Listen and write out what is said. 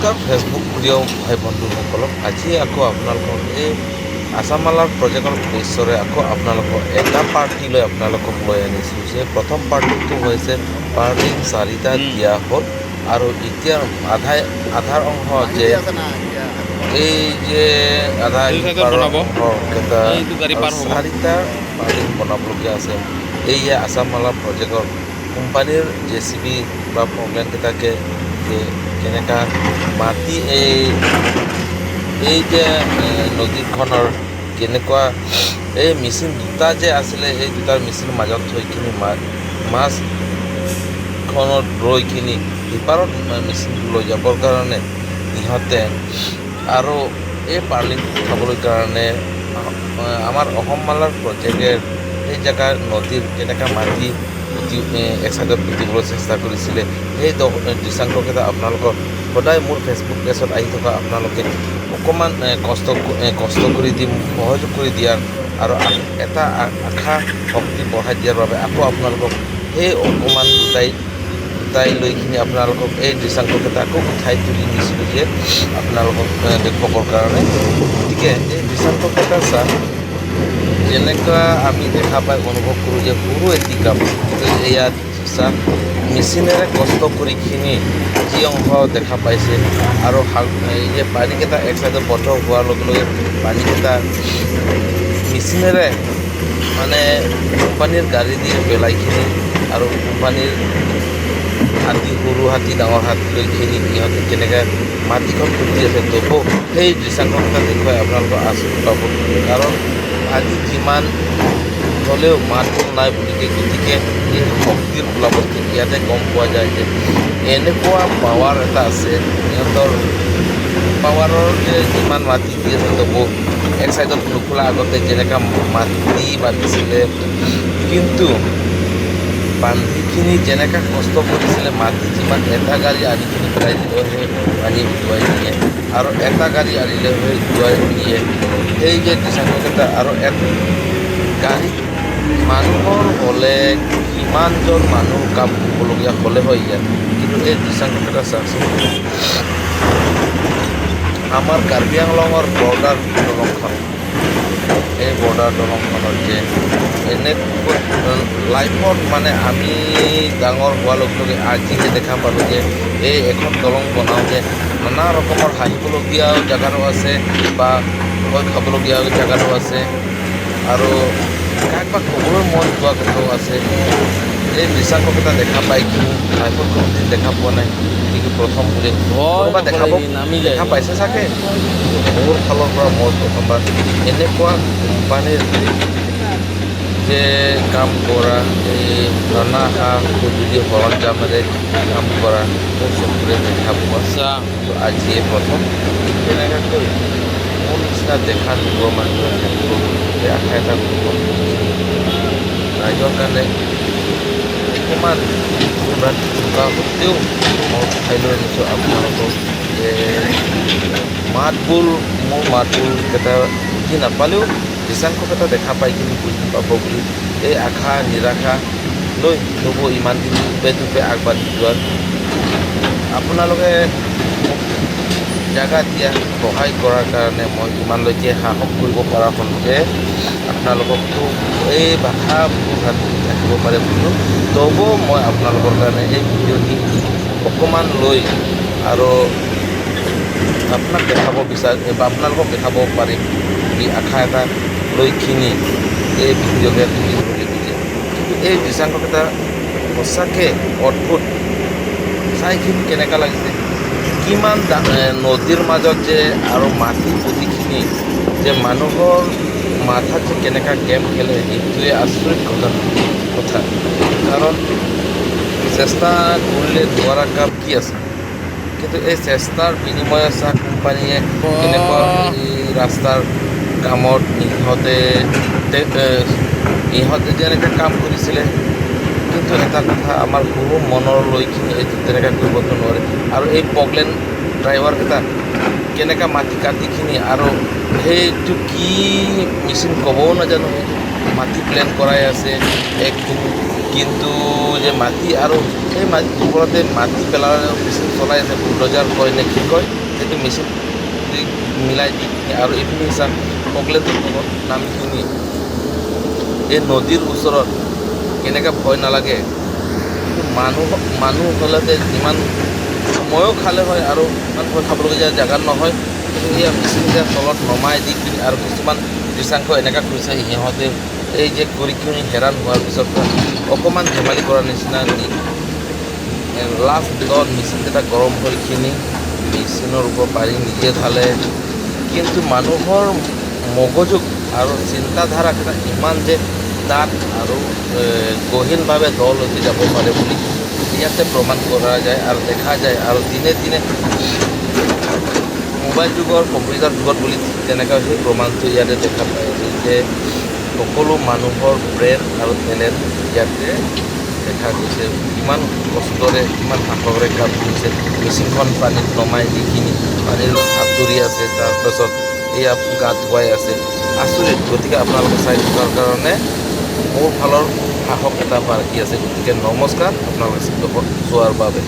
নমস্কাৰ ফেচবুক প্ৰিয় ভাই বন্ধুসকলক আজি আকৌ আপোনালোকক এই আছামালাৰ প্ৰজেক্টৰ উদ্দেশ্যৰে আকৌ আপোনালোকক এটা পাৰ্টি লৈ আপোনালোকক লৈ আনিছোঁ যে প্ৰথম পাৰ্টিটো হৈছে পাৰ্টিং 4টা দিয়া হ'ল আৰু এতিয়া আধাৰ অংশ যে এই যে আধা অংশকেইটা 4টা পাৰ্টিং বনাবলগীয়া আছে এইয়া আছামালাৰ প্ৰজেক্টৰ কোম্পানীৰ JCB বা প্ৰগ্লেমকেইটাকে যে কেনেকা মাটি এই যে নদীখনৰ কেনেকুৱা এই মেচিন দুটা যে আছিলে এই দুটাৰ মেচিন মাজত থৈখিনি মাছখনত ৰৈখিনি সিপাৰত মেচিনটো লৈ যাবৰ কাৰণে ইহঁতে আৰু এই পাৰ্লিংটো উঠাবলৈ কাৰণে আমাৰ অসমমালাৰ প্ৰজেক্টৰ সেই জেগাৰ নদীৰ কেনেকুৱা মাটি এক চাইডত পুতিবলৈ চেষ্টা কৰিছিলে সেই দৃশ্যাংশকেইটা আপোনালোকৰ সদায় মোৰ ফেচবুক পেজত আহি থকা আপোনালোকে অকণমান কষ্ট কৰি দি সহযোগ কৰি দিয়াৰ আৰু এটা আশা শক্তি বঢ়াই দিয়াৰ বাবে আকৌ আপোনালোকক সেই অকণমান গোটাই লৈখিনি আপোনালোকক এই দৃশ্যাংশকেইটা আকৌ উঠাই তুলি নিছিলোঁ যে আপোনালোকক দেখুৱাবৰ কাৰণে গতিকে এই দৃশ্যাংশকেইটা যেনেকুৱা আমি দেখা পাই অনুভৱ কৰোঁ যে সৰু এটি কাম ইয়াত মেচিনেৰে কষ্ট কৰিখিনি যি অংশ দেখা পাইছে আৰু এই যে পানীকেইটা এক চাইডত বন্ধ হোৱাৰ লগে লগে পানীকেইটা মেচিনেৰে মানে কোম্পানীৰ গাড়ী দি পেলাইখিনি আৰু কোম্পানীৰ হাতী সৰু হাতী ডাঙৰ হাতী লৈখিনি ইহঁতে কেনেকৈ মাটিখন ফুটি আছে তবু সেই দৃশ্যাংশকেইটা দেখুৱাই আপোনালোকৰ আচৰিত পাব কাৰণ আজি যিমান হ'লেও মাতবোল নাই গতিকে এই শক্তিৰ ওলাবতকৈ ইয়াতে গম পোৱা যায় যে এনেকুৱা পাৱাৰ এটা আছে সিহঁতৰ পাৱাৰৰ যে যিমান মাটি দি আছে তবু এক চাইডত নুখোলা আগতে যেনেকুৱা মাটি বান্ধিছিলে কিন্তু বান্ধিখিনি যেনেকৈ কষ্ট কৰিছিলে মাটি যিমান এটা গাড়ী আনিখিনি পেলাই দিলেও সেই পানী উটুৱাই নিয়ে আৰু এটা গাড়ী আনিলে সেই উটুৱাই নিয়ে সেই যে দৃশ্যাংশকেইটা আৰু গাড়ী মানুহৰ হ'লে কিমানজন মানুহ কাম কৰিবলগীয়া হ'লে হয় ইয়াত কিন্তু এই দৃশ্যাংশকেইটা চাওকচোন আমাৰ কাৰ্বি আংলঙৰ বৰ্ডাৰ দলংখন এই বৰ্ডাৰ দলংখনত যে এনেকৈ লাইফত মানে আমি ডাঙৰ হোৱাৰ লগে লগে আজিহে দেখা পালোঁ যে এই এখন দলং বনাওঁতে নানা ৰকমৰ হাঁহিবলগীয়া জেগাটো আছে বা ভয় খাবলগীয়া জেগাটো আছে আৰু কাৰোবাক ক'বলৈ মন যোৱা কথাও আছে এই দৃশ্যাংশকেইটা দেখা পাই লাইফত কোনোদিন দেখা পোৱা নাই গতিকে প্ৰথম বুলি দেখা পাইছে চাগে মোৰ ফালৰ পৰা মই প্ৰথমবাৰ এনেকুৱা কোম্পানীৰ যে কাম কৰা এই নানা সঁজুলি সৰঞ্জামেৰে কাম কৰা মোৰ চকুৰে দেখা পোৱা আজিয়ে প্ৰথম তেনেকৈ মোৰ নিচিনা দেখা নোপোৱা মানুহে থাকিব এই আশা এটা কৰিব ৰাইজৰ কাৰণে অকণমান ৰাতি থকা সত্ত্বেও মই উঠাই লৈ আনিছোঁ আপোনালোকক যে মোৰ মাতবোলকেইটা বুজি নাপালেও দৃশ্যাংশকেইটা দেখা পাই কিনি বুজি পাব বুলি এই আশা নিৰাশা লৈ তবু ইমান দিন টুপে আগবাঢ়ি যোৱাত আপোনালোকে জেগা দিয়া সহায় কৰাৰ কাৰণে মই ইমানলৈকে সাহস কৰিব পৰা হ'লোঁ যে আপোনালোককতো এই ভাষা থাকিব পাৰে বোলো তবু মই আপোনালোকৰ কাৰণে এই ভিডিঅ'টি অকণমান লৈ আৰু আপোনাক দেখাব বিচাৰোঁ বা আপোনালোকক দেখাব পাৰিম বুলি আশা এটা লৈখিনি এই ভিডিঅ'কে তুলি ধৰিলোঁ যে কিন্তু এই দৃশ্যাংশকেইটা সঁচাকৈ অদ্ভুত চাইখিনি কেনেকুৱা লাগিছে কিমান নদীৰ মাজত যে আৰু মাটি পুতিখিনি যে মানুহৰ মাথাত যে কেনেকুৱা গেম খেলে সেইটোৱে আচৰিত কথা কাৰণ চেষ্টা কৰিলে নোৱাৰা কাম কি আছে কিন্তু এই চেষ্টাৰ বিনিময়ে চাহ কোম্পানীয়ে কেনেকুৱা এই ৰাস্তাৰ কামত ইহঁতে যেনেকৈ কাম কৰিছিলে কিন্তু এটা কথা আমাৰ সৰু মনৰ লৈখিনি এইটো তেনেকৈ কৰিবতো নোৱাৰে আৰু এই প্ৰগ্লেম ড্ৰাইভাৰকেইটা কেনেকৈ মাটি কাটিখিনি আৰু সেইটো কি মেচিন ক'বও নাজানো মাটি প্লেন কৰাই আছে কিন্তু যে মাটি আৰু সেই মাটিৰ ওপৰতে মাটি পেলাৰ মেচিন চলাই আছে, বুলডজাৰ কয় নে কি কয়, সেইটো মেচিন মিলাই দি আৰু এইখিনি চাওক পকলেটৰ তলত নামিখিনি এই নদীৰ ওচৰত কেনেকৈ ভয় নালাগে। মানুহ হ'লে যিমান সময়ো খালে হয় আৰু ইমান ভয় খাবলগীয়া জেগা নহয়। কিন্তু এই মেচিনকেইটা তলত নমাই দি কিনি আৰু কিছুমান দৃশ্যাংশ এনেকুৱা কৰিছে, সিহঁতে এই যে কৰি কিনি হেৰাণ হোৱাৰ পিছত অকণমান ধেমালি কৰাৰ নিচিনা লাষ্ট মেচিনকেইটা গৰম কৰি কিনি মেচিনৰ ওপৰত পাৰি নিজে ঢালে। কিন্তু মানুহৰ মগজু আৰু চিন্তাধাৰাকেইটা ইমান যে ডাঠ আৰু গহীনভাৱে দলৈকে যাব পাৰে বুলি ইয়াতে প্ৰমাণ কৰা যায় আৰু দেখা যায়। আৰু দিনে দিনে মোবাইল যুগৰ কম্পিউটাৰ যুগত বুলি তেনেকৈ সেই প্ৰমাণটো ইয়াতে দেখা পায় যে সকলো মানুহৰ ব্ৰেইন আৰু টেলেণ্ট ইয়াতে দেখা গৈছে। কিমান কষ্টৰে কিমান সাহসেৰে কাম কৰিছে। মেচিনখন পানীত নমাই যিখিনি পানীৰ হাত ধৰি আছে, তাৰপাছত এয়া গা ধুৱাই আছে, আচৰিত। গতিকে আপোনালোকে চাই থকাৰ কাৰণে মোৰ ফালৰ সাহস এটা বাঢ়ি আছে। গতিকে নমস্কাৰ আপোনালোকে চোৱাৰ বাবে।